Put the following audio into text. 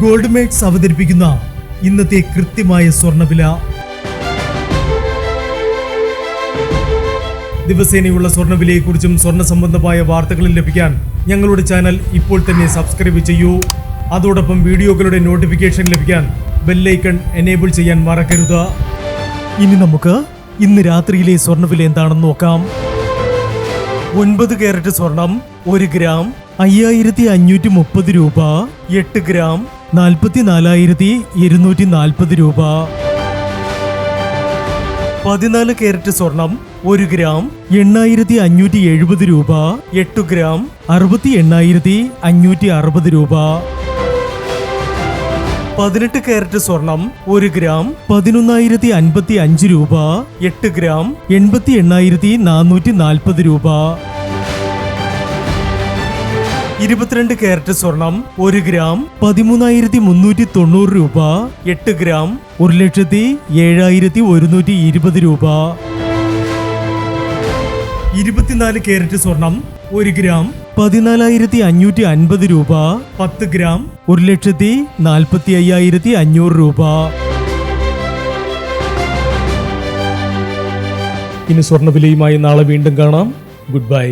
Gold makes അവതരിപ്പിക്കുന്ന ഇന്നത്തെ കൃത്യമായ സ്വർണ്ണവില. ദിവസേനയുള്ള സ്വർണ്ണവിലയെക്കുറിച്ചും സ്വർണ്ണ സംബന്ധമായ വാർത്തകളും ലഭിക്കാൻ ഞങ്ങളുടെ ചാനൽ ഇപ്പോൾ തന്നെ സബ്സ്ക്രൈബ് ചെയ്യൂ. അതോടൊപ്പം വീഡിയോകളുടെ നോട്ടിഫിക്കേഷൻ ലഭിക്കാൻ ബെല്ലൈക്കൺ എനേബിൾ ചെയ്യാൻ മറക്കരുത്. ഇനി നമുക്ക് ഇന്ന് രാത്രിയിലെ സ്വർണ്ണവില എന്താണെന്ന് നോക്കാം. 9 കാരറ്റ് സ്വർണം 1 ഗ്രാം 5530 രൂപ. 8 ഗ്രാം 44,240 രൂപ. 14 കാരറ്റ് സ്വർണം 1 ഗ്രാം 8,570 രൂപ. 8 ഗ്രാം 68,560 രൂപ. 18 കാരറ്റ് സ്വർണം 1 ഗ്രാം 11,055 രൂപ. 8 ഗ്രാം 88,440 രൂപ. 22 കാരറ്റ് സ്വർണം 1 ഗ്രാം 13,390 രൂപ. 8 ഗ്രാം 1,07,120 രൂപ. 24 കാരറ്റ് സ്വർണം 1 ഗ്രാം 14,550 രൂപ. 10 ഗ്രാം 1,45,500 രൂപ. ഇനി സ്വർണ്ണവിലയുമായി നാളെ വീണ്ടും കാണാം. Good bye.